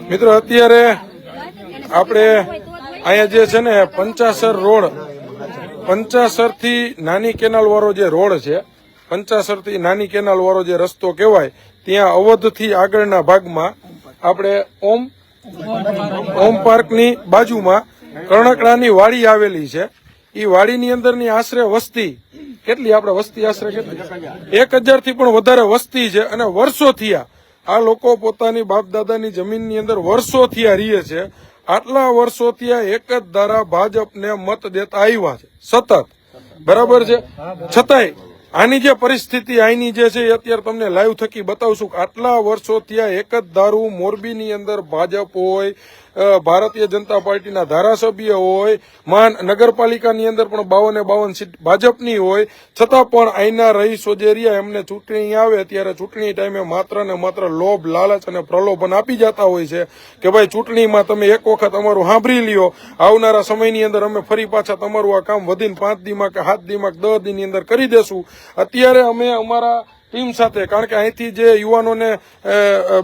મિત્રો અત્યારે આપણે અહીંયા જે છે ને પંચાસર રોડ, પંચાસર થી નાની કેનાલ વાળો જે રોડ છે, પંચાસર થી નાની કેનાલ વાળો જે રસ્તો કહેવાય, ત્યાં અવધ થી આગળના ભાગમાં આપણે ઓમ પાર્કની બાજુમાં કર્ણકડાની વાડી આવેલી છે. એ વાડીની અંદરની આશરે વસ્તી કેટલી, આપણે વસ્તી આશરે કેટલી 1000 થી પણ વધારે વસ્તી છે. અને વર્ષોથી આ લોકો પોતાની બાપ દાદાની જમીનની અંદર વર્ષોથી રહે છે. આટલા વર્ષોથી એક જ ધારા ભાજપને મત દેતા આવ્યા છે સતત, બરાબર છે. છતાંય આની જે પરિસ્થિતિ અહીંની જે છે એ અત્યારે તમને લાઈવ થકી બતાવશું કે આટલા વર્ષોથી એક જ ધારું મોરબીની અંદર ભાજપ હોય, ભારતીય જનતા પાર્ટીના ધારાસભ્ય હોય, નગરપાલિકાની અંદર પણ 52 સીટ ભાજપની હોય, છતાં પણ અહીંના રહીશો જે રહ્યા એમને ચૂંટણી આવે ત્યારે ચૂંટણી ટાઈમે માત્ર ને માત્ર લોભ, લાલચ અને પ્રલોભન આપી જતા હોય છે કે ભાઈ ચૂંટણીમાં તમે એક વખત અમારું સાંભળી લ્યો, આવનારા સમયની અંદર અમે ફરી પાછા તમારું આ કામ વધીને 5 દીમાં કે 7 દીમાં કે 10 દીની અંદર કરી દેશું. અત્યારે અમે અમારા ટીમ સાથે, કારણ કે અહીંથી જે યુવાનોને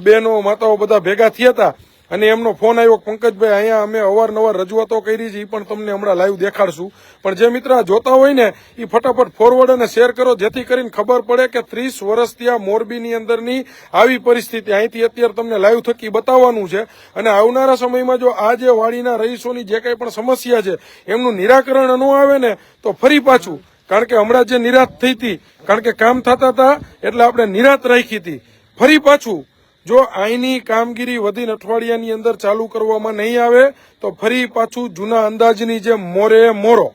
બહેનો માતાઓ બધા ભેગા થયા હતા અને એમનો ફોન આવ્યો, પંકજભાઈ અહીંયા અમે અવારનવાર રજૂઆતો કરી છે, એ પણ તમને હમણાં લાઈવ દેખાડશું. પણ જે મિત્ર જોતા હોય ને એ ફટાફટ ફોરવર્ડ અને શેર કરો, જેથી કરીને ખબર પડે કે 30 વર્ષથી આ મોરબીની અંદરની આવી પરિસ્થિતિ અહીંથી અત્યારે તમને લાઈવ થકી બતાવવાનું છે. અને આવનારા સમયમાં જો આ જે વાડીના રહીશોની જે કંઈ પણ સમસ્યા છે એમનું નિરાકરણ ન આવે ને તો ફરી પાછું, કારણ કે હમણાં જે નિરાશ થઈ હતી, કારણ કે કામ થતા હતા એટલે આપણે નિરાશ રાખી હતી, ફરી પાછું જો અહીંની કામગીરી વધીને અઠવાડિયાની અંદર ચાલુ કરવામાં નહીં આવે તો ફરી પાછું જૂના અંદાજની જે મોરે મોરો,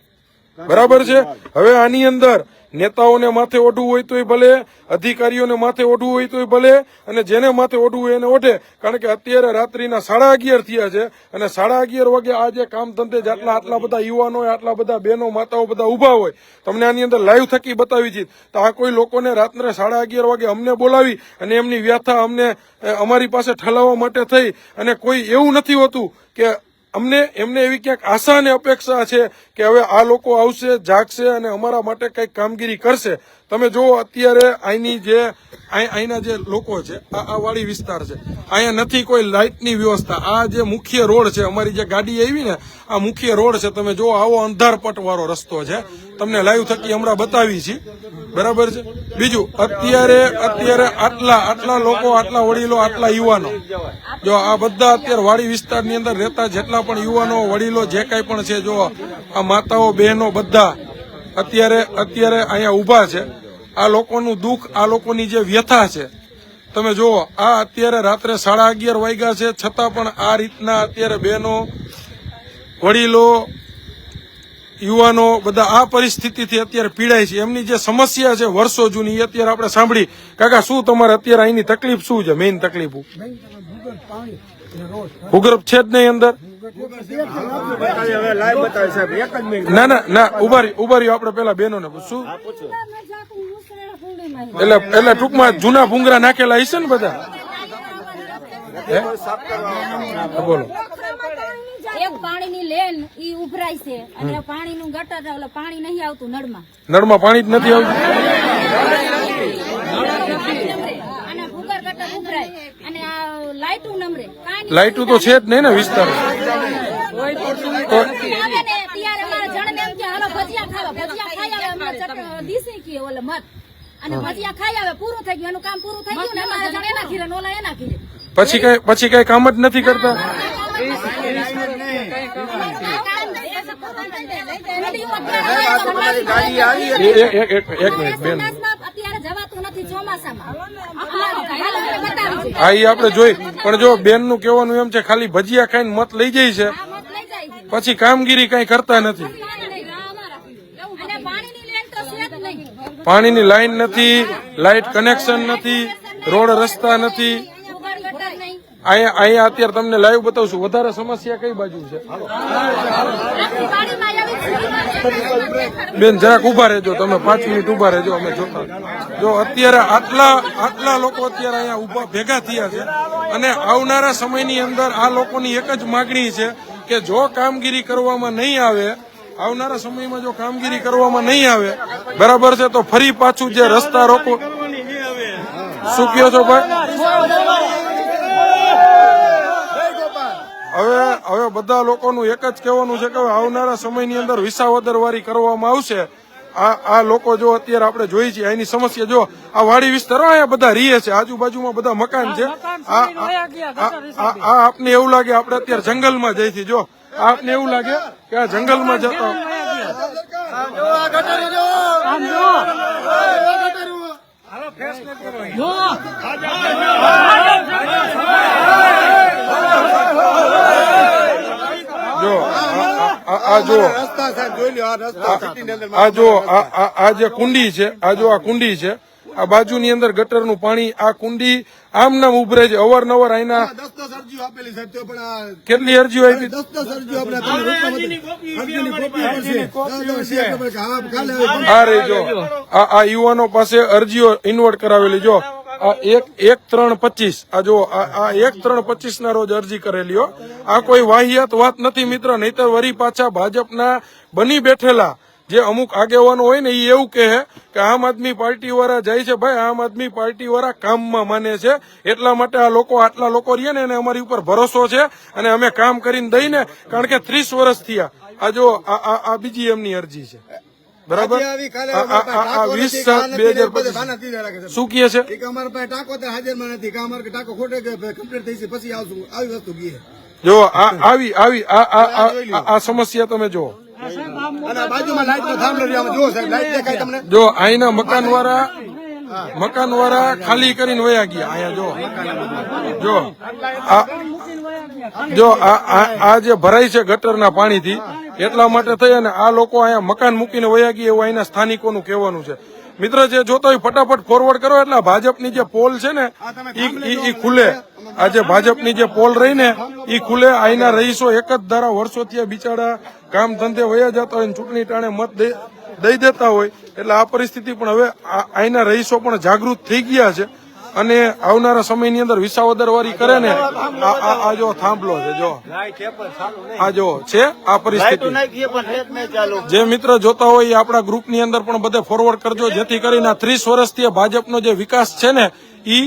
બરાબર છે. હવે આની અંદર નેતાઓને માથે ઓઢવું હોય તોય ભલે, અધિકારીઓને માથે ઓઢવું હોય તોય ભલે, અને જેને માથે ઓઢવું હોય એને ઓઢે. કારણ કે અત્યારે રાત્રિના 11:30 થયા છે અને 11:30 વાગે આ જે કામ ધંધે આટલા બધા યુવાનો હોય, આટલા બધા બહેનો માતાઓ બધા ઉભા હોય, તમને આની અંદર લાઈવ થકી બતાવી છે. તો આ કોઈ લોકોને રાત્રે 11:30 વાગે અમને બોલાવી અને એમની વ્યથા અમને અમારી પાસે ઠલાવવા માટે થઈ, અને કોઈ એવું નથી હોતું કે એમને એવી ક્યાંક આશા અને અપેક્ષા છે કે હવે આ લોકો આવશે, જાગશે અને અમારા માટે કંઈક કામગીરી કરશે. તમે જુઓ અત્યારે અહીંના જે લોકો છે, આ વાડી વિસ્તાર છે, અહીંયા નથી કોઈ લાઇટની વ્યવસ્થા. આ જે મુખ્ય રોડ છે, અમારી જે ગાડી આવી ને આ મુખ્ય રોડ છે, તમે જુઓ આવો અંધારપટ વાળો રસ્તો છે, તમને લાઈવ થકી હમણાં બતાવી છે, બરાબર છે. બીજું અત્યારે આટલા લોકો, આટલા વડીલો, આટલા યુવાનો, જો આ બધા અત્યારે વાડી વિસ્તારની અંદર રહેતા જેટલા પણ યુવાનો, વડીલો જે કાંઈ પણ છે, જો આ માતાઓ, બહેનો બધા અત્યારે અહીંયા ઉભા છે. આ લોકોનું દુઃખ, આ લોકોની જે વ્યથા છે, તમે જુઓ. આ અત્યારે રાત્રે 11:30 વાગ્યા છે, છતાં પણ આ રીતના અત્યારે બહેનો, વડીલો, યુવાનો બધા આ પરિસ્થિતિથી અત્યારે પીડાય છે. એમની જે સમસ્યા છે વર્ષો જૂની એ અત્યારે આપણે સાંભળી. કાકા, શું તમારે અત્યારે અહીંની તકલીફ શું છે? મેઇન તકલીફ ભૂગર્ભ છે જ નહીં અંદર. ના ઉભા રહ્યો, આપણે પેલા બહેનો ને પૂછશું. એટલે ટૂંકમાં જૂના ભૂંગરા નાખેલા હશે ને બધા? બોલો. એક પાણીની લેન ઈ ઉભરાય છે અને પાણીનું ગટર, પાણી નહીં આવતું નળમાં પાણી જ નથી આવતું. અને ભૂગર ગટર ઉભરાય અને આ લાઈટું નમરે, લાઈટું તો છે જ નહીં ને વિસ્તાર. પછી કઈ કામ જ નથી કરતા. એક મિનિટ બેન, હા એ આપણે જોઈ, પણ જો બેન નું કહેવાનું એમ છે ખાલી ભજીયા ખાઈને મત લઈ જાય છે, પછી કામગીરી કઈ કરતા નથી. પાણીની લાઈન નથી, લાઇટ કનેક્શન નથી, રોડ રસ્તા નથી. અહીંયા અત્યારે તમને લાઈવ બતાવશું. વધારે સમસ્યા કઈ બાજુ છે? બેન જરાક ઉભા રહેજો, તમે 5 મિનિટ ઉભા રહેજો, અમે જોતા. જો અત્યારે આટલા લોકો અત્યારે અહીંયા ઉભા ભેગા થયા છે અને આવનારા સમયની અંદર આ લોકોની એક જ માગણી છે કે જો કામગીરી કરવામાં નહીં આવે, આવનારા સમયમાં જો કામગીરી કરવામાં નહીં આવે, બરાબર છે, તો ફરી પાછું જે રસ્તા રોકો. શું કહો છો ભાઈ? હવે બધા લોકોનું એક જ કહેવાનું છે કે હવે આવનારા સમયની અંદર વિસાવદરવારી કરવામાં આવશે. આ લોકો જો અત્યારે આપણે જોઈ છીએ એની સમસ્યા જો આ વાડી વિસ્તારો અહીંયા બધા રહે છે, આજુબાજુમાં બધા મકાન છે. આપને એવું લાગે આપણે અત્યારે જંગલમાં જઈ છીએ. જો આપને એવું લાગે કે આ જંગલમાં જતા આ જે કુંડી છે, આ કુંડી છે, આ બાજુની અંદર ગટરનું પાણી, આ કુંડી આમ નામ ઉભરે છે. અવારનવાર અહીંના કેટલી અરજીઓ આપી? આ રહી જો આ યુવાનો પાસે અરજીઓ ઇન્વર્ટ કરાવેલી. જો આ 1/3/25 આ જો આ 1/3/25 ના રોજ અરજી કરેલી હો. આ કોઈ વાહિયાત વાત નથી મિત્ર. નહીતર વરી પાછા ભાજપના બની બેઠેલા જે અમુક આગેવાનો હોય ને એ એવું કહે કે આમ આદમી પાર્ટી વાળા જાય છે. ભાઈ આમ આદમી પાર્ટી વાળા કામમાં માને છે, એટલા માટે આ લોકો આટલા લોકો રહીએ ને એને અમારી ઉપર ભરોસો છે અને અમે કામ કરીને દઈને. કારણ કે 30 વર્ષ થયા. આ જો આ બીજી એમની અરજી છે. બરાબર. 20/7/2025 શું કહે છે? અમારા પાસે ટાંકો હાજરમાં નથી, અમારે ટાંકો ખોટે કમ્પ્લીટ થઈ છે પછી આવશું, આવી વસ્તુ કહે. જો આવી આ સમસ્યા તમે જો. જો અહીંના મકાન વાળા ખાલી કરીને વયા ગયા. અહીંયા જો આ જે ભરાય છે ગટરના પાણીથી, એટલા માટે થઈ અને આ લોકો અહીંયા મકાન મૂકીને વયા ગયા એવું અહીંના સ્થાનિકોનું કહેવાનું છે. મિત્ર જે જોતો હોય ફટાફટ ફોરવર્ડ કરો એટલે ભાજપની જે પોલ છે ને ઈ ખુલે. આ જે ભાજપની જે પોલ રહી ને ઈ ખુલે. અહીંના રહીશો એક જ ધારા વર્ષોથી બિચારા કામ ધંધે વયા જતા હોય, ચૂંટણી ટાણે મત દઈ દેતા હોય. એટલે આ પરિસ્થિતિ પણ હવે અહીંના રહીશો પણ જાગૃત થઈ ગયા છે અને આવનારા સમયની અંદર વિસાવદરવારી કરે ને આ જો થાંભલો છે, જો આ જો છે આ પરિસ્થિતિ. જે મિત્ર જોતા હોય એ આપણા ગ્રુપની અંદર પણ બધે ફોરવર્ડ કરજો, જેથી કરીને 30 વર્ષથી ભાજપનો જે વિકાસ છે ને ઈ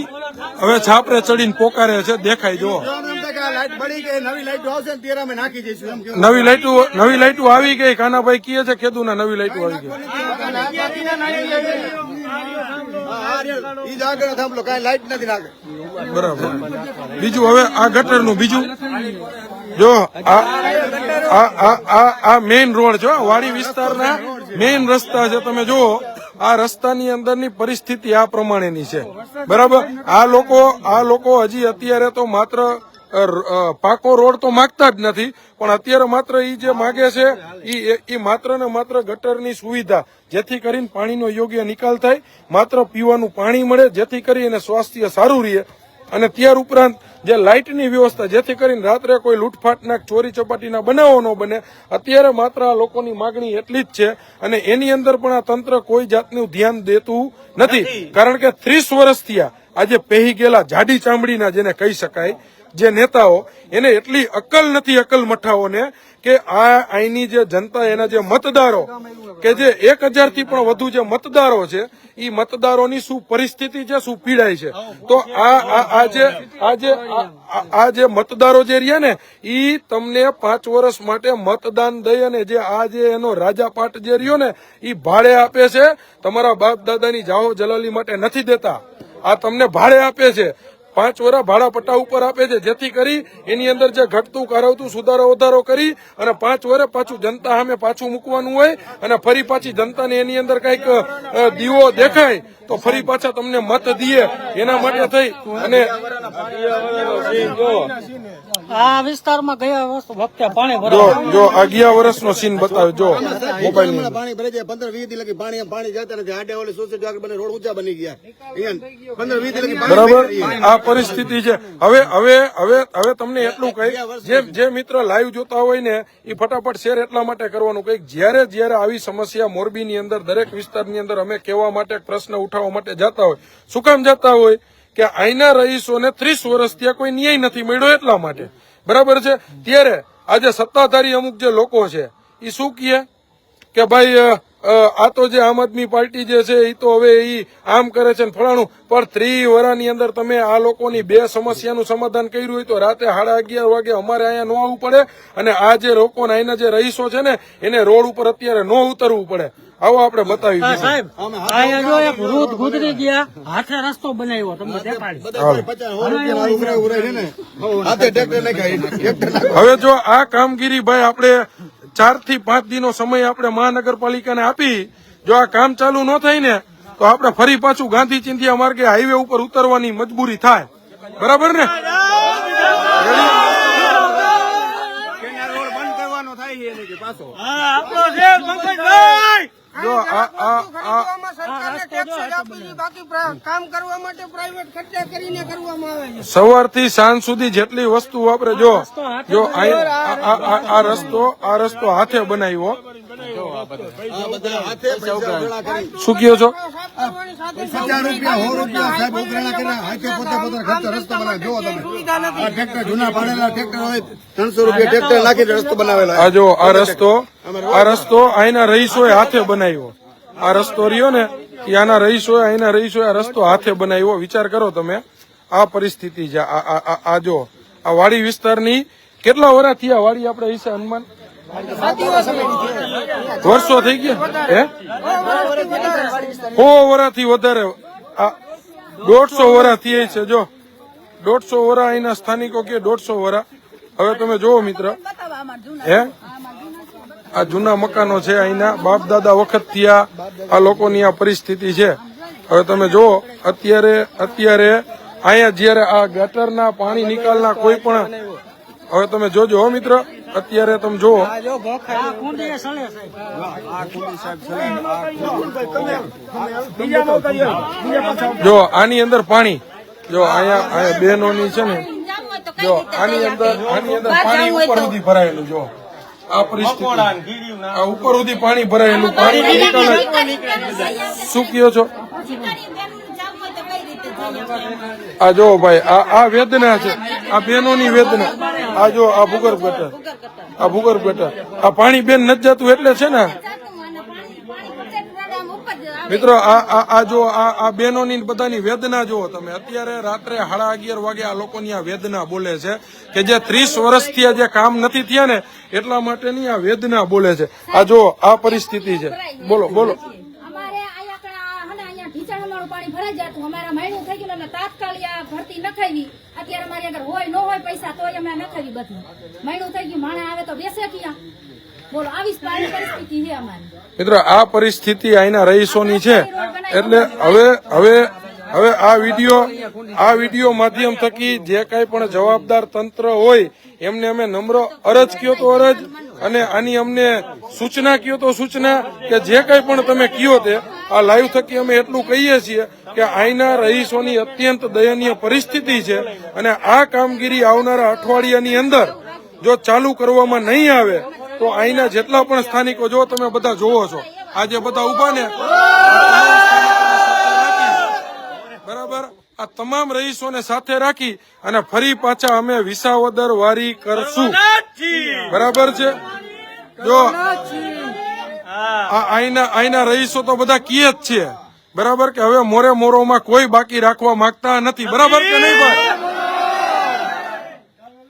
હવે છાપરે ચડીને પોકારે છે. દેખાય જો નવી લાઈટો આવી ગઈ. કાનાભાઈ કહે છે ખેડૂના નવી લાઈટો આવી ગઈ. બરાબર. બીજું હવે આ ગટરનું બીજું જો આ મેઇન રોડ છે, વાડી વિસ્તારના મેઇન રસ્તા છે. તમે જુઓ આ રસ્તાની અંદરની પરિસ્થિતિ આ પ્રમાણેની છે. બરાબર. આ લોકો હજી અત્યારે તો માત્ર પાકો રોડ તો માંગતા જ નથી, પણ અત્યારે માત્ર ઈ જે માગે છે ઈ માત્ર ને માત્ર ગટરની સુવિધા, જેથી કરીને પાણીનો યોગ્ય નિકાલ થાય, માત્ર પીવાનું પાણી મળે, જેથી કરીને સ્વાસ્થ્ય સારું રહે. અને ત્યાર ઉપરાંત જે લાઇટની વ્યવસ્થા, જેથી કરીને રાત્રે કોઈ લૂંટફાટના ચોરી ચપાટીના બનાવો ન બને. અત્યારે માત્ર આ લોકોની માગણી એટલી જ છે અને એની અંદર પણ આ તંત્ર કોઈ જાતનું ધ્યાન દેતું નથી. કારણ કે 30 વર્ષ થયા આજે પહેરી ગયેલા જાડી ચામડીના જેને કહી શકાય જે નેતાઓ, એને એટલી અક્કલ નથી અક્કલ મઠાઓને કે આ અહીંની જે જનતા, એના જે મતદારો કે જે 1000 થી પણ વધુ જે મતદારો છે એ મતદારોની શું પરિસ્થિતિ છે, શું પીડાય છે. તો આ જે મતદારો જે રહ્યા ને ઈ તમને 5 વર્ષ માટે મતદાન દઈ અને જે આ જે એનો રાજાપાટ જે રહ્યો ને ઈ ભાડે આપે છે. તમારા બાપ દાદાની જાહો જલાલી માટે નથી દેતા, આ તમને ભાડે આપે છે. 5 વર્ષ ભાડા પટ્ટા ઉપર આપે છે, જેથી કરી એની અંદર જે ઘટતું કારવતું સુધારો વધારો કરી અને 5 વર્ષ પાછું જનતા સામે પાછું મૂકવાનું હોય અને ફરી પાછી જનતાને એની અંદર કઈક દીવો દેખાય તો ફરી પાછા તમને મત દઈએ. એના માટે થઈ અને આ વિસ્તારમાં ગયા વખતે પાણી જો આ ગયા વર્ષનો સીન બતાવે. જો મોબાઈલ પાણી ભરાઈ જાય 15-20 દી લગી પાણી જતા નથી. આડે ઓલે સોસાયટી આગળ બને રોડ ઊંચા બની ગયા. 15-20 દી લગી બરાબર આ પરિસ્થિતિ છે. હવે તમને એટલું કહી, જે મિત્ર લાઈવ જોતા હોય ને એ ફટાફટ શેર એટલા માટે કરવાનું કે જયારે આવી સમસ્યા મોરબીની અંદર દરેક વિસ્તારની અંદર અમે કહેવા માટે પ્રશ્ન ઉઠાવવા માટે જતા હોય. શું કામ જતા હોય કે અહીંના રહીશોને 30 વર્ષ ત્યાં કોઈ ન્યાય નથી મળ્યો એટલા માટે. બરાબર છે. ત્યારે આજે સત્તાધારી અમુક જે લોકો છે એ શું કહે કે ભાઈ આ તો જે આમ આદમી પાર્ટી જે છે એ તો હવે ઈ આમ કરે છે ને ફલાણું, પણ 3 વર્ષની અંદર તમે આ લોકોની 2 સમસ્યાનું સમાધાન કર્યું હોય તો રાતે 11:30 વાગે અમારે અહીંયા ન આવવું પડે, અને આ જે લોકો અહીંના જે રહીશો છે ને એને રોડ ઉપર અત્યારે ન ઉતરવું પડે. આવો આપણે બતાવી દીધું. સાહેબ અહીંયા જો એક વૃદ્ધ ગુજરી ગયા, હાથે રસ્તો બનાવ્યો, તમને દેખાડી. હવે જો આ કામગીરી ભાઈ આપણે 4 થી 5 દિનો સમય આપણે મહાનગરપાલિકાને આપી, જો આ કામ ચાલુ ન થાય ને તો આપણે ફરી પાછું ગાંધી ચિંધ્યા માર્ગે હાઈવે ઉપર ઉતરવાની મજબૂરી થાય. બરાબર ને? જો સવારથી સાંજ સુધી જેટલી વસ્તુ વાપરે, જો આ રસ્તો હાથે બનાવ્યો. શું કયો છો? 50 રૂપિયા 100 રૂપિયા સાહેબ ઉઘરાણા કર્યા, હાથે પોતે પોતાનો ખર્ચો રસ્તો બનાવે. જો તમે આ ટ્રેક્ટર જૂના પાડેલા ટ્રેક્ટર હોય 300 રૂપિયા ટ્રેક્ટર નાખીને રસ્તો બનાવેલો. આ જો આ રસ્તો અહીંના રહીશોએ હાથે બનાવ્યો. આ રસ્તો રહ્યો ને એ આના રહીશોએ આ રસ્તો હાથે બનાવ્યો. વિચાર કરો તમે, આ પરિસ્થિતિ છે. આ જો આ વાડી વિસ્તારની કેટલા વર્ષ થયા વાડી આપણે વિશે અનુમાન વર્ષો થઈ ગયા હે? 100 વર્ષથી વધારે. આ 150 વર્ષ થઈ છે. જો 150 વર્ષ અહીંના સ્થાનિકો કે 150 વર્ષ. હવે તમે જુઓ મિત્ર, હે આ જૂના મકાનો છે, અહીંના બાપ દાદા વખત થી આ લોકોની આ પરિસ્થિતિ છે. હવે તમે જુઓ અત્યારે અહીંયા જયારે આ ગટરના પાણી નિકાલના કોઈ પણ, હવે તમે જોજો હો મિત્ર, અત્યારે તમે જુઓ જો આની અંદર પાણી, જો અહીંયા બહેનોની છે ને, જો આની અંદર પાણી ઉપર સુધી ભરાયેલું. જો આ પરિસ્થિતિ, આ ઉપર સુધી પાણી ભરાયેલું. પાણી શું કયો છો? આ જો ભાઈ આ વેદના છે, આ બહેનોની વેદના. આ જો આ ભૂગર્ભ ગટર, આ પાણી બેન નથી જતું એટલે છે ને મિત્રો. આ જો આ બહેનોની બધાની વેદના જુઓ તમે. અત્યારે રાત્રે 11:30 વાગે આ લોકોની આ વેદના બોલે છે કે જે 30 વર્ષથી જે કામ નથી થયા ને એટલા માટેની આ વેદના બોલે છે. આ જો આ પરિસ્થિતિ છે. બોલો પાણી ભરાઈ જતું, અમારા મહિનું થઈ ગયું, તાત્કાલિક ભરતી નખાવી. અત્યારે અમારી આગળ હોય ન હોય પૈસા તો અમે નખાવી. બધું મહિનું થઈ ગયું, માણસ આવે તો બેસે ક્યાં? બોલો, આવી પરિસ્થિતિ છે અમારી. મિત્રો આ પરિસ્થિતિ અહીંના રહીશોની છે. એટલે હવે આ વિડીયો માધ્યમ થકી જે કઈ પણ જવાબદાર તંત્ર હોય એમને અમે નમ્ર અરજ કયો તો અરજ, અને આની અમને સૂચના કયો તો સૂચના, કે જે કઈ પણ તમે કયો તે આ લાઈવ થકી અમે એટલું કહીએ છીએ કે અહીંના રહીશોની અત્યંત દયનીય પરિસ્થિતિ છે, અને આ કામગીરી આવનારા અઠવાડિયાની અંદર જો ચાલુ કરવામાં નહીં આવે તો અહીંના જેટલા પણ સ્થાનિકો, જો તમે બધા જોવો છો આજે બધા ઉભા ને, બરાબર, આ તમામ રહીશોને સાથે રાખી અને ફરી પાછા અમે વિસાવદર વારી કરશું. બરાબર છે? જો અહીંના રહીશો તો બધા કીએ જ છે, બરાબર, કે હવે મોરોમાં કોઈ બાકી રાખવા માંગતા નથી. બરાબર કે નહીં ભાઈ?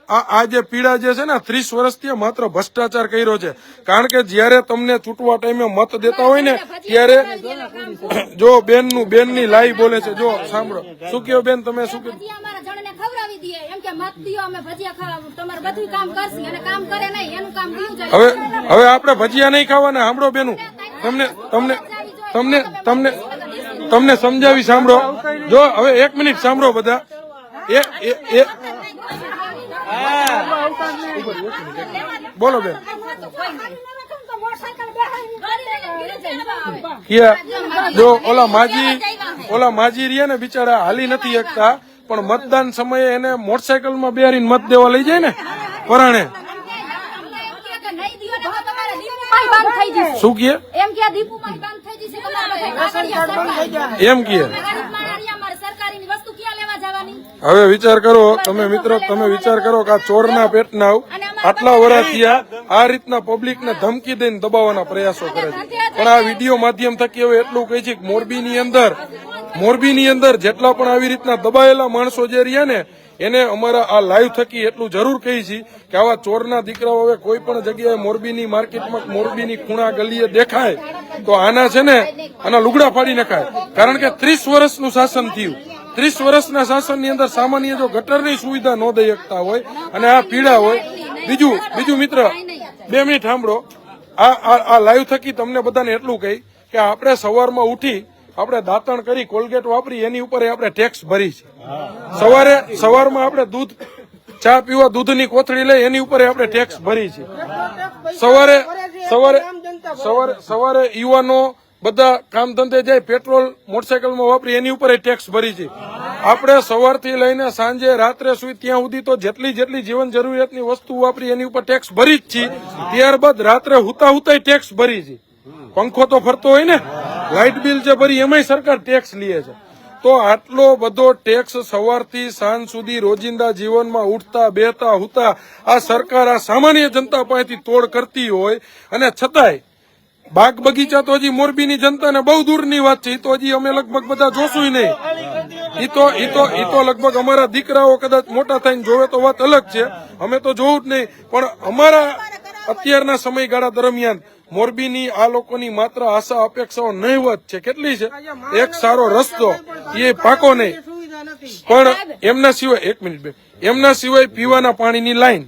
આ જે પીડા જે છે ને 30 વર્ષથી માત્ર ભ્રષ્ટાચાર કર્યો છે. કારણ કે જયારે તમને ચૂંટવા ટાઈમે મત દેતા હોય ને ત્યારે જો બેનની લાઈ બોલે છે. જો સાંભળો શું કયો બેન, તમે શું કયો? હવે આપણે ભજીયા નહીં ખાવાના. સાંભળો બેનું, તમને સમજાવી. સાંભળો, જો હવે 1 મિનિટ સાંભળો બધા. બોલો બેન. જો ઓલા માજી રહ્યા ને બિચારા હાલી નથી શકતા, પણ મતદાન સમયે એને મોટરસાયકલમાં બેહારીને મત દેવા લઈ જાય ને પરાણે. શું કે એમ કે હવે વિચાર કરો તમે મિત્રો, તમે વિચાર કરો કે આ ચોરના પેટના આટલા વર્ષ થયા આ રીતના પબ્લિકને ધમકી દઈને દબાવવાના પ્રયાસો કરે છે. પણ આ વિડીયો માધ્યમ થકી હવે એટલું કહે છે કે મોરબીની અંદર જેટલા પણ આવી રીતના દબાયેલા માણસો જે રહ્યા ને એને અમારા આ લાઈવ થકી એટલું જરૂર કહી છે કે આવા ચોરના દીકરાઓ હવે કોઈ પણ જગ્યાએ મોરબીની માર્કેટમાં મોરબીની ખૂણા ગલીએ દેખાય તો આના છે ને આના લુગડા ફાડી નખાય. કારણ કે 30 વર્ષનું શાસન થયું. 30 વર્ષના શાસનની અંદર સામાન્ય જો ગટરની સુવિધા ન દઈ શકતા હોય અને આ પીડા હોય. બીજું મિત્ર 2 મિનિટ સાંભળો. આ લાઈવ થકી તમને બધાને એટલું કહી કે આપણે સવારમાં ઉઠી આપણે દાંતણ કરી કોલગેટ વાપરી એની ઉપર આપણે ટેક્સ ભરી છે. સવારમાં આપણે દૂધ ચા પીવા દૂધની કોથળી લઈ એની ઉપર આપણે ટેક્સ ભરી છે. સવારે યુવાનો બધા કામ ધંધે જાય પેટ્રોલ મોટરસાયકલમાં વાપરી એની ઉપર ટેક્સ ભરી છે. આપણે સવારથી લઈને સાંજે રાત્રે સુધી ત્યાં સુધી તો જેટલી જીવન જરૂરિયાતની વસ્તુ વાપરી એની ઉપર ટેક્સ ભરી જ છે. ત્યારબાદ રાત્રે હુતા ટેક્સ ભરી છે. પંખો તો ફરતો હોય ને, લાઇટ બિલ જે ભરી એમાંય સરકાર ટેક્સ લે છે. તો આટલો બધો ટેક્સ સવારથી સાંજ સુધી રોજિંદા જીવનમાં ઉઠતા બેહતા હુતા આ સરકાર આ સામાન્ય જનતા પાસેથી તોડ કરતી હોય અને છતાંય બાગ બગીચા તો હજી મોરબીની જનતાને બહુ દૂરની વાત છે. તો હજી અમે લગભગ બધા જોશું નહીં. ઈ તો લગભગ અમારા દીકરાઓ કદાચ મોટા થઈને જોવે તો વાત અલગ છે. અમે તો જોવું જ નહીં. પણ અમારા અત્યારના સમયગાળા દરમિયાન મોરબીની આ લોકોની માત્ર આશા અપેક્ષાઓ નહીવત છે. કેટલી છે? એક સારો રસ્તો એ પાકો નહીં, પણ એમના સિવાય એમના સિવાય પીવાના પાણીની લાઈન,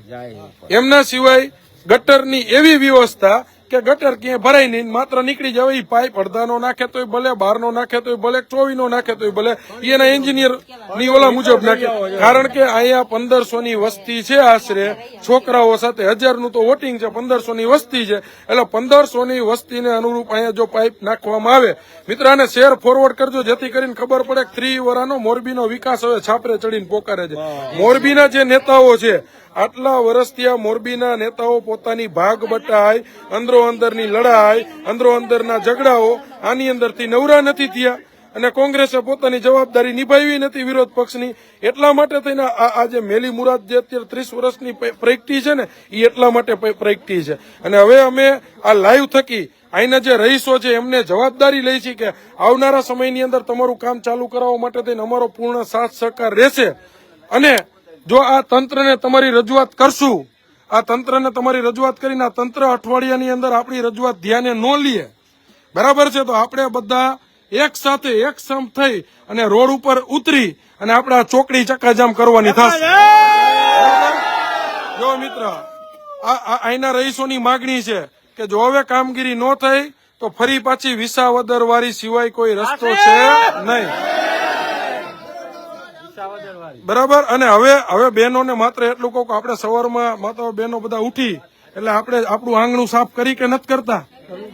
એમના સિવાય ગટરની એવી વ્યવસ્થા કે ગટર ક્યાંય ભરાય નહીં, માત્ર નીકળી જાવ. એ પાઇપ અડધાનો નાખે તોય ભલે, 12નો નાખે તોય ભલે, 24નો નાખે તોય ભલે, એના એન્જિનિયર ની ઓલા મુજબ નાખે. કારણ કે અહીંયા 1500ની વસ્તી છે આશરે, છોકરાઓ સાથે 1000નું તો વોટિંગ છે, 1500ની વસ્તી છે. એટલે 1500ની વસ્તીને અનુરૂપ અહીંયા જો પાઇપ નાખવામાં આવે, મિત્ર આને શેર ફોરવર્ડ કરજો જેથી કરીને ખબર પડે કે 3 વર્ષનો મોરબીનો વિકાસ હવે છાપરે ચડીને પોકારે છે. મોરબીના જે નેતાઓ છે આટલા વર્ષથી આ મોરબીના નેતાઓ પોતાની ભાગ બટાઈ, અંદરો અંદરની લડાઈ, અંદરો અંદરના ઝઘડાઓ આની અંદરથી નવરા નથી થયા અને કોંગ્રેસે પોતાની જવાબદારી નિભાવી નથી વિરોધ પક્ષની. એટલા માટે થઈને આ જે મેલી મુરાદ જે અત્યારે 30 વર્ષની પ્રગતિ છે ને એ એટલા માટે પ્રગતિ છે. અને હવે અમે આ લાઈવ થકી અહીંના જે રહીશો છે એમને જવાબદારી લઈ છે કે આવનારા સમયની અંદર તમારું કામ ચાલુ કરાવવા માટે થઈને અમારો પૂર્ણ સાથ સહકાર રહેશે. અને જો આ તંત્રને તમારી રજૂઆત કરશું, આ તંત્રને તમારી રજૂઆત કરીને આ તંત્ર અઠવાડિયાની અંદર આપણી રજૂઆત ધ્યાને ન લે, બરાબર છે, તો આપણે બધા એક સાથે એક સમ થઈ અને રોડ ઉપર ઉતરી અને આપણે આ ચોકડી ચક્કાજામ કરવાની થશે. જો મિત્ર અહીંના રહીશોની માગણી છે કે જો હવે કામગીરી ન થઈ તો ફરી પાછી વિસાવદર વાળી સિવાય કોઈ રસ્તો છે નહીં, બરાબર. અને હવે બહેનોને માત્ર એટલું કહું કે આપણે સવારમાં માતા બહેનો બધા ઉઠી એટલે આપણે આપણું આંગણું સાફ કરી કે નથી કરતા?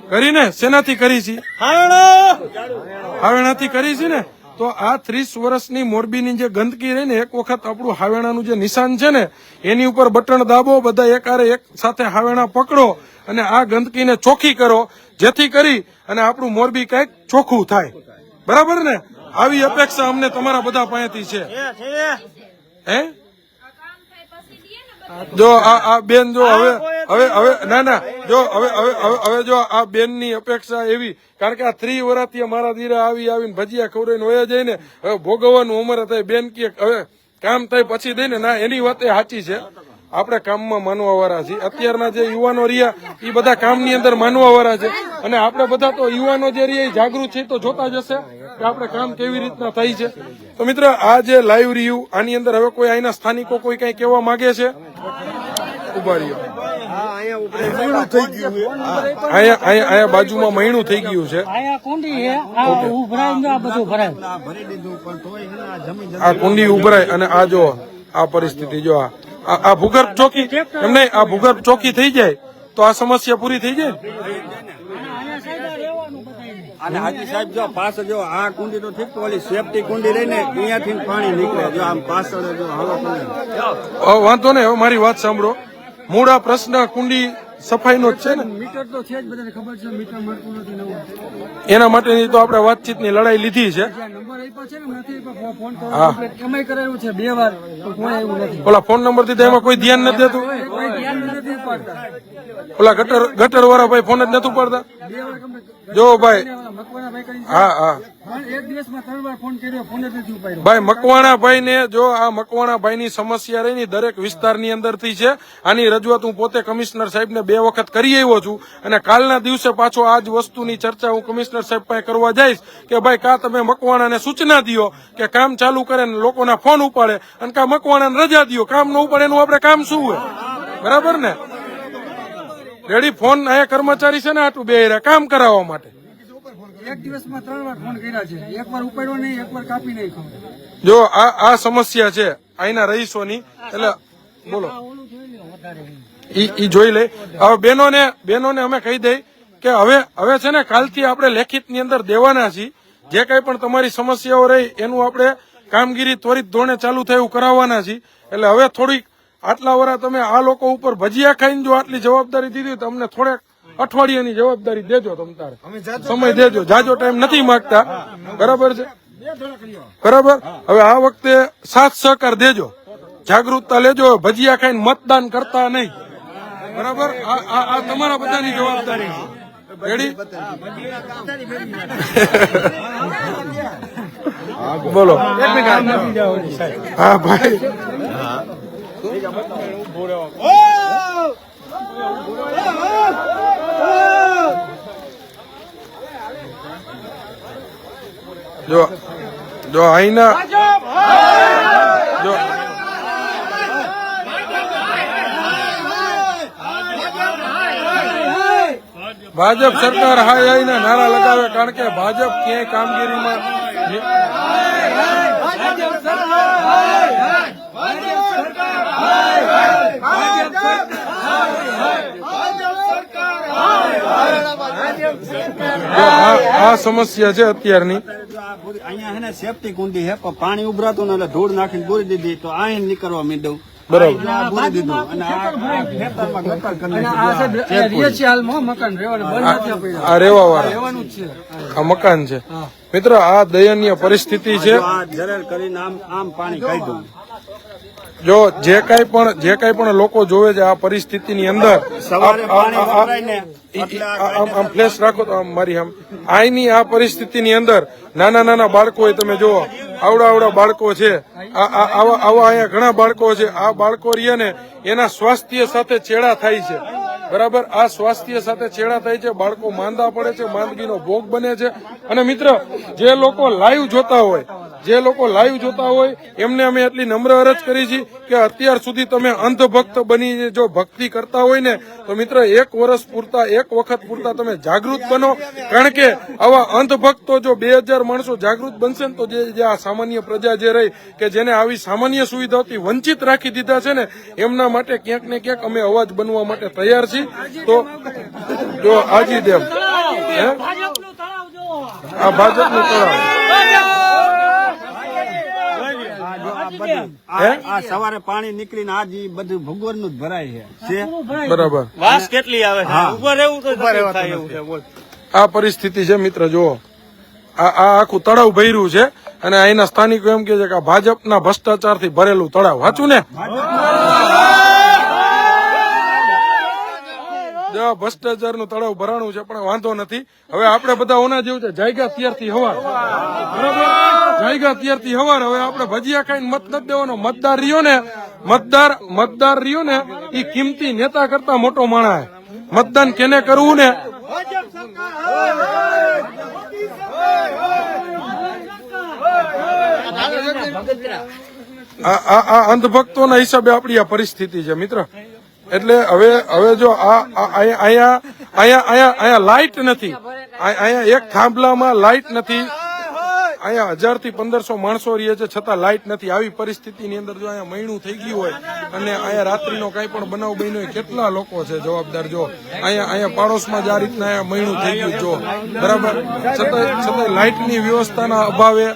કરીને શેનાથી કરી છે? હાવેણાથી કરી છે ને. તો આ 30 વર્ષની મોરબીની જે ગંદકી રહી ને, એક વખત આપણું હાવેણાનું જે નિશાન છે ને એની ઉપર બટન દાબો, બધા એક સાથે હાવેણા પકડો અને આ ગંદકીને ચોખ્ખી કરો જેથી કરી અને આપણું મોરબી કઈક ચોખ્ખું થાય, બરાબર ને? આવી અપેક્ષા અમને તમારા બધા પાસેથી છે. હે જો આ બેન જો હવે ના જો હવે જો આ બેન ની અપેક્ષા એવી, કારણ કે આ 3 વર્ષથી અમારા દીરા આવીને ભજીયા ખવડાવીને વયા જાય ને, હવે ભોગવવાનું અમારે થાય. બેન કે હવે કામ થાય પછી દઈને ના, એની વાત એ સાચી છે. આપણે કામમાં માનવા વાળા છીએ. અત્યારના જે યુવાનો રહ્યા એ બધા કામની અંદર માનવા વાળા છે અને આપણે બધા તો યુવાનો જે રહ્યા એ જાગૃત છે તો જોતા જ હશે કે આપણે કામ કેવી રીતના થાય છે. તો મિત્ર આ જે લાઈવ રહ્યું આની અંદર હવે કોઈ અહીંના સ્થાનિકો કોઈ કઈ કહેવા માંગે છે? ઉભા રહ્યો. અહીંયા બાજુમાં મહિનું થઈ ગયું છે. આ કુંડી ઉભરાય અને આ જો આ પરિસ્થિતિ જો આ ભૂગર્ભ ચોકી એમ નહીં, આ ભૂગર્ભ ચોકી થઈ જાય તો આ સમસ્યા પૂરી થઈ જાય. અને હાજી સાહેબ જો પાછળ જો આ કુંડી તો ઠીક, ઓલી સેફટી કુંડી રહીને અહીંયાથી પાણી નીકળે. જો આમ પાછળ જો હવા વાંધો નહીં. હવે મારી વાત સાંભળો. મૂળ આ પ્રશ્ન કુંડી સફાઈનો જ છે ને. મીટર તો છે જ, બધાને ખબર છે મીટર મળતું નથી નવું. એના માટેની તો આપણે વાતચીતની લડાઈ લીધી છે. જ્યાં નંબર આપ્યો છે ને નથી આપ્યો, ફોન કરો એમાંય કરાયું છે 2 વાર, તો કોઈ એવું નથી. ઓલા ફોન નંબર થી એમાં કોઈ ધ્યાન નથી દેતું. કોઈ ધ્યાન નથી પાડતા. ઓલા ગટર વાળા ભાઈ ફોન જ નથી ઉપાડતા. 2 વાર કમ્પ્લીટ જો ભાઈ, મકવાના ભાઈ કરી હા હા એક દિવસમાં 3 વાર ફોન કર્યો, ફોન જ નથી ઉપાડ્યો. ભાઈ, મકવાણા ભાઈ ને જો આ મકવાણા ભાઈ ની સમસ્યા રહી દરેક વિસ્તારની અંદર થી છે. આની રજૂઆત હું પોતે કમિશનર સાહેબ ને 2 વખત કરી આવ્યો છું અને કાલના દિવસે પાછો આ જ વસ્તુની ચર્ચા હું કમિશનર સાહેબ પાસે કરવા જઈશ કે ભાઈ કા તમે મકવાણાને સૂચના દિયો કે કામ ચાલુ કરે ને લોકોના ફોન ઉપાડે અને કા મકવાણાને રજા દિયો. કામ ન ઉપાડે એનું આપણે કામ શું હોય? બરાબર ને? રેડી ફોન અહીંયા કર્મચારી છે ને આટલું બે કામ કરાવવા માટે. એક દિવસમાં 3 વાર ફોન કર્યા છે, 1 વાર ઉપાડ્યો નહીં, 1 વાર કાપી નહીં ખાવ. જો આ સમસ્યા છે અહીંના રહીશોની, એટલે બોલો ઈ જોઈ લે. હવે બહેનોને અમે કહી દઈ કે હવે છે ને કાલથી આપણે લેખિત ની અંદર દેવાના છીએ. જે કઈ પણ તમારી સમસ્યાઓ રહી એનું આપણે કામગીરી ત્વરિત ધોરણે ચાલુ થાય એવું કરાવવાના છીએ. એટલે હવે થોડીક આટલા વર્ષ તમે આ લોકો ઉપર ભજીયા ખાઈને જો આટલી જવાબદારી દીધી તો અમને થોડેક અઠવાડિયાની જવાબદારી દેજો. તમ તારે સમય દેજો, જાજો ટાઈમ નથી માંગતા. બરાબર છે? બરાબર. હવે આ વખતે સાથ સહકાર દેજો, જાગૃતતા લેજો. ભજીયા ખાઈને મતદાન કરતા નહીં. બરાબર? આ તમારા બધાની જવાબદારી છે. રેડી? બોલો. હા ભાઈ, જો અહીંના જો ભાજપ સરકાર હાય હાયના નારા લગાવે, કારણ કે ભાજપ ક્યાંય કામગીરીમાં આ સમસ્યા છે અત્યારની. અહીંયા હે ને સેફટી કુંડી હે, પણ પાણી ઉભરાતું ને એટલે ધૂળ નાખીને પૂરી દીધી તો અહીં નીકળવા માંડ્યું. બરાબર. પૂરી દીધું અને આ ખેતરમાં ગટર કરી અને આ સાહેબ રહીએ છીએ હાલમાં, મકાન રહેવાનું બંધ નથી પડ્યું. આ રેવા વાળા રહેવાનું જ છે. આ મકાન છે. મિત્રો આ દયનીય પરિસ્થિતિ છે. આ જરેલ કરીને આમ પાણી કાઢ્યું. જો જે કાંઈ પણ લોકો જોવે છે આ પરિસ્થિતિની અંદર, સવારે પાણી વપરાય ને આમ ફ્લેશ રાખો તો આમ મારી આઈની આ પરિસ્થિતિની અંદર નાના બાળકો હોય, તમે જુઓ આવડા બાળકો છે, આવા અહીંયા ઘણા બાળકો છે. આ બાળકો રહ્યા ને એના સ્વાસ્થ્ય સાથે ચેડા થાય છે. બરાબર? આ સ્વાસ્થ્ય સાથે ચેડા થાય છે, બાળકો માંદા પડે છે, માંદગીનો ભોગ બને છે. અને મિત્ર, જે લોકો લાઈવ જોતા હોય એમને અમે એટલી નમ્ર અરજ કરી છે કે અત્યાર સુધી તમે અંધભક્ત બની જો ભક્તિ કરતા હોય ને તો મિત્ર 1 વર્ષ પૂરતા, 1 વખત પૂરતા તમે જાગૃત બનો. કારણ કે આવા અંધભક્તો જો 2000 માણસો જાગૃત બનશે ને તો જે આ સામાન્ય પ્રજા જે રહી કે જેને આવી સામાન્ય સુવિધાઓથી વંચિત રાખી દીધા છે ને, એમના માટે ક્યાંક ને ક્યાંક અમે અવાજ બનવા માટે તૈયાર છીએ. તો જો આજી દેવ આ ભાજપનું તળાવ આ સવારે પાણી નીકળીને આજ ઈ બધું ભગવાનનું જ ભરાય છે. બરાબર. વાસ કેટલી આવે છે, ઉભા રહેવું તો થાય એવું છે. બોલ. આ પરિસ્થિતિ છે મિત્ર. જુઓ આ આખું તળાવ ભર્યું છે અને અહીંના સ્થાનિકો એમ કે છે કે આ ભાજપના ભ્રષ્ટાચારથી ભરેલું તળાવ. સાચું ને? ભ્રષ્ટાચારનું તળાવ ભરાણું છે, પણ વાંધો નથી. હવે આપણે બધા ઓના જેવું છે, જાયગા ત્યારથી હવાર. બરાબર? જાયગા ત્યારથી હવાર. હવે આપણે ભજીયા ખાઈને મત નથી દેવાનો. મતદાર રહ્યો ને એ કિંમતી નેતા કરતા મોટો માણસ. મતદાન કેને કરવું ને આ અંધભક્તોના હિસાબે આપણી આ પરિસ્થિતિ છે મિત્ર. એટલે હવે જો અહીંયા લાઇટ નથી, અહીંયા એક થાંભલામાં લાઇટ નથી, અહીંયા 1000 થી 1500 માણસો રહે છે છતાં લાઇટ નથી. આવી પરિસ્થિતિની અંદર જો અહીંયા મહિનું થઈ ગયું હોય અને અહીંયા રાત્રિનો કઈ પણ બનાવ બન્યો હોય, કેટલા લોકો છે જવાબદાર? જો અહીંયા પાડોશમાં જ આ રીતના અહીંયા મહિનું થઈ ગયું. જો બરાબર, છતાં લાઇટની વ્યવસ્થાના અભાવે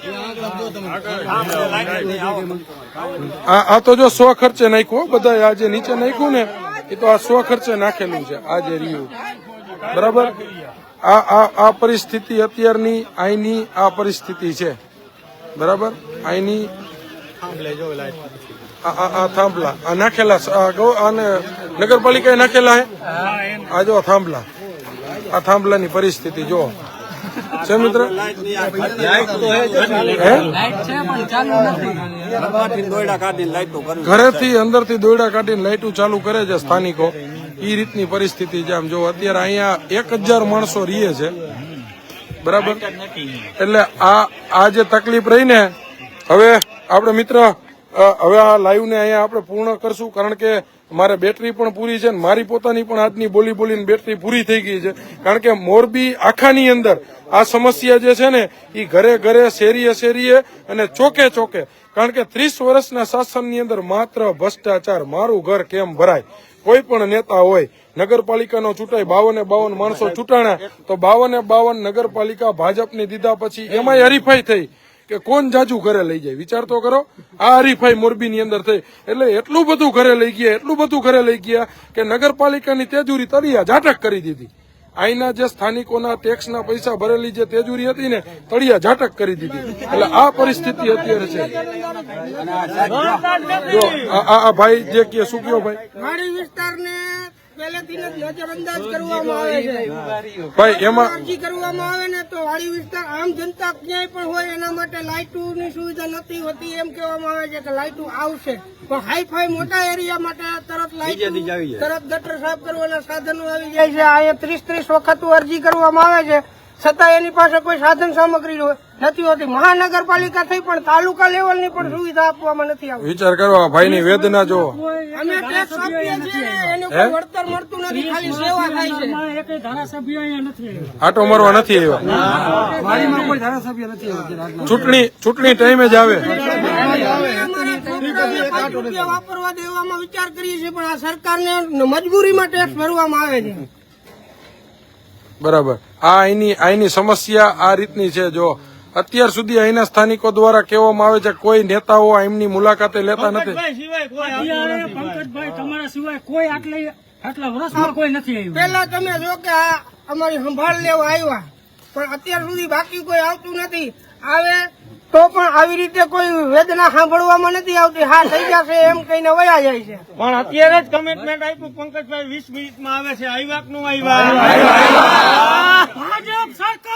આ તો જો 100 ખર્ચે નાખ્યું બધા. આ જે નીચે નાખ્યું ને એ તો આ સ્વ ખર્ચે નાખેલું છે આ જે રહ્યું બરાબર આ પરિસ્થિતિ અત્યારની અહીંની આ પરિસ્થિતિ છે બરાબર અહીંની આ થાંભલા આ નાખેલા અને નગરપાલિકાએ નાખેલા હે આ જો થાંભલા આ થાંભલાની પરિસ્થિતિ જો છે મિત્ર ઘરેથી અંદરથી દોયડા કાઢીને લાઈટો ચાલુ કરે છે સ્થાનિકો એ રીતની પરિસ્થિતિ છે આમ જો અત્યારે અહીંયા 1000 માણસો રહીએ છે બરાબર એટલે આ જે તકલીફ રહી ને હવે આપણે મિત્ર હવે આ લાઈવ ને અહીંયા આપણે પૂર્ણ કરશું કારણ કે મારે બેટરી પણ પૂરી છે ને મારી પોતાની પણ આજની બોલીને બેટરી પૂરી થઈ ગઈ છે કારણ કે મોરબી આખાની અંદર આ સમસ્યા જે છે ને એ ઘરે શેરીએ અને ચોકે કારણ કે 30 વર્ષના શાસનની અંદર માત્ર ભ્રષ્ટાચાર મારું ઘર કેમ ભરાય કોઈ પણ નેતા હોય નગરપાલિકાનો ચૂંટાય 52 માણસો ચૂંટાણા તો 52 નગરપાલિકા ભાજપની દીધા પછી એમાંય હરીફાઈ થઈ કે કોણ જાજુ ઘરે લઈ જાય વિચાર તો કરો આ હરીફાઈ મોરબીની અંદર થઈ એટલે એટલું બધું ઘરે લઈ ગયા કે નગરપાલિકાની તેજુરી તળિયા ઝાટક કરી દીધી અહીંના જે સ્થાનિકોના ટેક્સના પૈસા ભરેલી જે તેજુરી હતી ને તળિયા ઝાટક કરી દીધી એટલે આ પરિસ્થિતિ અત્યારે છે જો આ ભાઈ જે કે શું કયો ભાઈ વિસ્તારને પહેલેથી જ નજરઅંદાજ કરવામાં આવે છે ભાઈ એમાં અરજી કરવામાં આવે ને તો વાડી વિસ્તાર આમ જનતા ક્યાંય પણ હોય એના માટે લાઇટોની સુવિધા નથી હોતી એમ કહેવામાં આવે છે કે લાઇટો આવશે પણ હાઈફાઈ મોટા એરિયા માટે તરત લાઇટ તરત ગટર સાફ કરવાના સાધનો આવી જાય છે અહીંયા 30 વખત અરજી કરવામાં આવે છે છતાં એની પાસે કોઈ સાધન સામગ્રી નથી હોતી મહાનગરપાલિકા થઈ પણ તાલુકા લેવલની પણ સુવિધા આપવામાં નથી આવતી વિચાર કરો ભાઈ ની વેદના જો અમે ટેક્સ આપીએ છીએ એનું કોઈ વળતર મળતું નથી ખાલી સેવા થાય છે એક ધારાસભ્ય અહીંયા નથી આટો મારવા નથી આવ્યા વાડીમાં કોઈ ધારાસભ્ય નથી ચૂંટણી ટાઈમે જ આવે વાપરવા દેવામાં વિચાર કરીએ છીએ પણ આ સરકારને મજબૂરીમાં ટેક્સ ભરવામાં આવે છે બરાબર અહીંની સમસ્યા આ રીતની છે જો અત્યાર સુધી અહીંના સ્થાનિકો દ્વારા કહેવામાં આવે છે કોઈ નેતાઓ એમની મુલાકાતે લેતા નથી પંકજભાઈ તમારા સિવાય કોઈ આટલા વર્ષમાં કોઈ નથી આવ્યું પેલા તમે જો કે આ અમારી સંભાળ લેવા આવ્યા પણ અત્યાર સુધી બાકી કોઈ આવતું નથી આવે તો પણ આવી રીતે કોઈ વેદના સાંભળવામાં નથી આવતી હા થઈ જશે એમ કહીને વયા જાય છે પણ અત્યારે જ કમિટમેન્ટ આપ્યું પંકજભાઈ 20 મિનિટમાં આવે છે આવ્યા કે નો આવ્યા ભાજપ સરકાર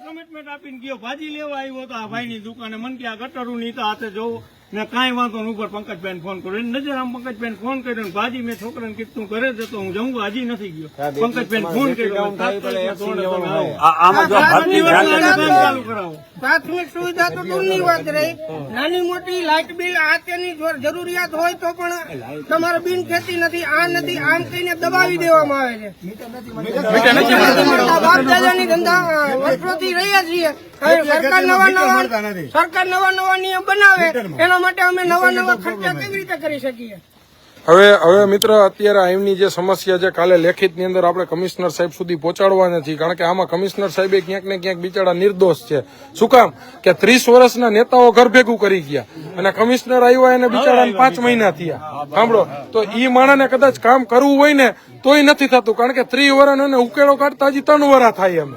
કમિટમેન્ટ આપીને ગયો ભાજી લેવા આવ્યો તો આ ભાઈ ની દુકાને મન કે આ ગટરું ની તો હાથે જોવું ને કાંઈ વાંધો નહીં ઉપર પંકજભાઈ ફોન કર્યો નજર આમ પંકજભાઈ ફોન કર્યો ભાજી મેં છોકરાને કીધું ઘરે જતો હું જવું હજી નથી ગયો પંકજભાઈ ફોન કર્યો પ્રાથમિક સુવિધા તો દૂરની વાત રહી નાની મોટી લાઇટ બિલ આ તેની જરૂરિયાત હોય તો પણ તમારે બિન ખેતી નથી આ નથી આમ કહીને દબાવી દેવામાં આવે છે બાપ દાદાની ધંધા વર્ષોથી રહ્યા છીએ સરકાર નવા નિયમ બનાવે એના માટે અમે નવા ખર્ચા કેવી રીતે કરી શકીએ હવે મિત્ર અત્યારે અહીંની જે સમસ્યા છે કાલે લેખિતની અંદર આપણે કમિશનર સાહેબ સુધી પહોંચાડવાના છીએ કારણ કે આમાં કમિશનર સાહેબે ક્યાંક ને ક્યાંક બિચારા નિર્દોષ છે શું કામ કે 30 વર્ષના નેતાઓ ઘર ભેગું કરી ગયા અને કમિશનર આવ્યા એને બિચારાને 5 મહિના થયા સાંભળો તો ઈ માણસને કદાચ કામ કરવું હોય ને તોય નથી થતું કારણ કે 30 વર્ષ ઉકેલો કાઢતા હજી 3 વર્ષ થાય અમે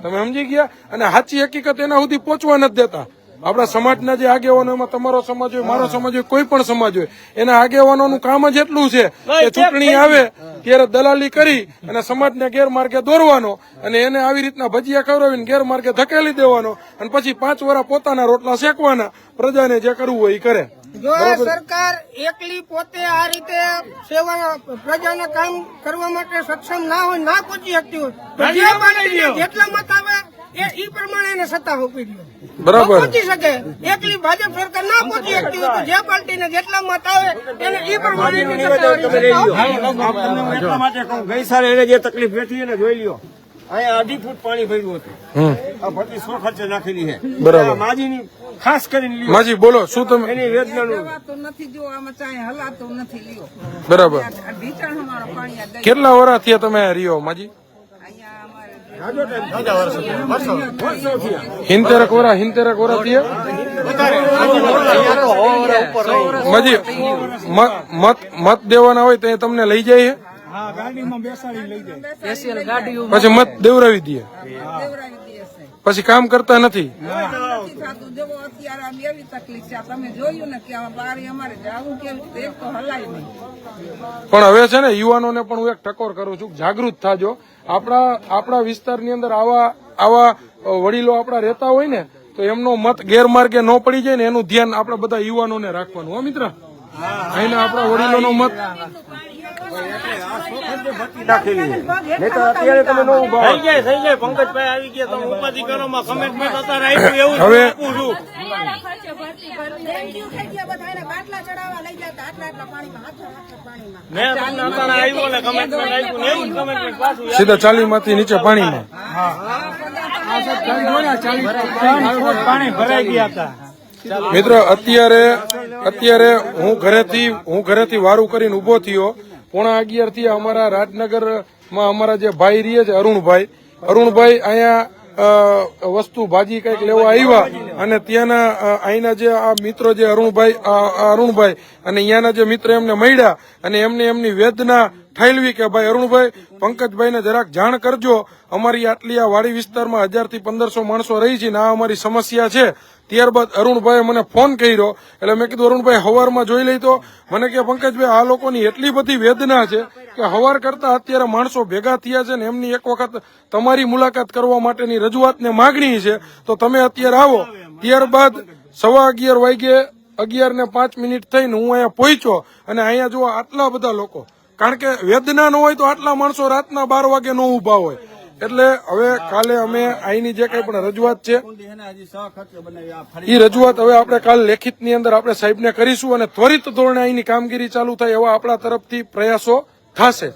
તમે સમજી ગયા અને સાચી હકીકત એના સુધી પહોંચવા નથી દેતા આપણા સમાજના જે આગેવાનો એમાં તમારો સમાજ હોય મારો સમાજ હોય કોઈ પણ સમાજ હોય એના આગેવાનોનું કામ જ એટલું છે કે ચૂંટણી આવે ત્યારે દલાલી કરી અને સમાજને ગેરમાર્ગે દોરવાનો અને એને આવી રીતના ભજીયા ખવડાવીને ગેરમાર્ગે ધકેલી દેવાનો અને પછી 5 વર્ષ પોતાના રોટલા શેકવાના પ્રજાને જે કરવું હોય એ કરે જો સરકાર એકલી પોતે આ રીતે સેવા પ્રજાના કામ કરવા માટે સક્ષમ ના હોય ના પહોંચી શકતી હોય જેટલા મત આવે એ પ્રમાણે એને સત્તા સોંપી દો બરાબર પહોંચી શકે એકલી ભાજપ સરકાર ના પહોંચી શકતી હોય તો જે પાર્ટીને જેટલા મત આવે એને એ પ્રમાણે એટલા માટે કહું ગઈ સાલે એને જે તકલીફ વેઠી એને જોઈ લ્યો અહીંયા 2.5 ફૂટ પાણી ભર્યું હતું આ ભરતી 100 ખર્ચે નાખેલી છે બરાબર માજીની ખાસ કરીને માજી બોલો શું તમે એની વેદનાનું નથી જો આમાં ચાય હલાતું નથી લ્યો બરાબર ઢીચણ અમારો પાણી કેટલા વર્ષ થયા તમે રિયો માજી અહીંયા અમારે हिंतेरक वरा थी मजी मत देवाना होय तो तमने लई जाय है હા ગાડીમાં બેસાડી લઈ જાય પછી મત દેવરાવી દે દેવરાવી દે છે પછી કામ કરતા નથી નથી થતું જવો અત્યારે આમ એવી તકલીફ છે આ તમે જોયું ને કે આ બારી અમારે જાવું કેવું છે, એક તો હલાય નહીં. પણ હવે છે ને યુવાનોને પણ હું એક ટકોર કરું છું, જાગૃત થાજો. આપણા વિસ્તારની અંદર આવા વડીલો આપણા રહેતા હોય ને તો એમનો મત ગેરમાર્ગે ન પડી જાય ને એનું ધ્યાન આપણે બધા યુવાનોને રાખવાનું. હો મિત્ર, અહીંના આપણા વડીલોનો મત થઈ જાય પંકજભાઈ આવી ગયા તમે ઉપાધિ કરો માં કમેન્ટમેન્ટ અત્યારે આવ્યું એવું હવે આપું છું. મેં તમને અત્યારે આવ્યું ને કમેન્ટમેન્ટ આપ્યું ને એવું કમેન્ટમેન્ટ પાછું સીધા ચાલીમાંથી નીચે પાણીમાં. પાણી ભરાઈ ગયા હતા. મિત્ર, અત્યારે હું ઘરેથી વારું કરીને ઉભો થયો 11:30 થી અમારા રાજનગરમાં અમારા જે ભાઈ રહીએ છે અરુણભાઈ અહીંયા વસ્તુ ભાજી કઈક લેવા આવ્યા અને ત્યાંના અહીંના જે આ મિત્રો જે અરુણભાઈ અને અહીંયાના જે મિત્ર એમને મળ્યા અને એમને એમની વેદના ઠાલવી કે ભાઈ અરુણભાઈ પંકજભાઈને જરાક જાણ કરજો, અમારી આટલી આ વાડી વિસ્તારમાં 1000 થી 1500 માણસો રહી છે ને આ અમારી સમસ્યા છે. ત્યારબાદ અરુણભાઈએ મને ફોન કર્યો એટલે મેં કીધું અરુણભાઈ હવારમાં જોઈ લઈ તો મને કે પંકજભાઈ આ લોકોની એટલી બધી વેદના છે કે હવાર કરતા અત્યારે માણસો ભેગા થયા છે ને એમની એક વખત તમારી મુલાકાત કરવા માટેની રજૂઆતને માગણી છે તો તમે અત્યારે આવો. ત્યારબાદ 11:15 વાગે 11:05 થઈને હું અહીંયા પહોંચ્યો અને અહીંયા જો આટલા બધા લોકો, કારણ કે વેદના ન હોય તો આટલા માણસો રાતના 12 વાગે ન ઉભા હોય. એટલે હવે કાલે અમે અહીંની જે કઈ પણ રજૂઆત છે એ રજૂઆત હવે આપણે કાલ લેખિતની અંદર આપણે સાહેબને કરીશું અને ત્વરિત ધોરણે અહીંની કામગીરી ચાલુ થાય એવા આપણા તરફથી પ્રયાસો થશે.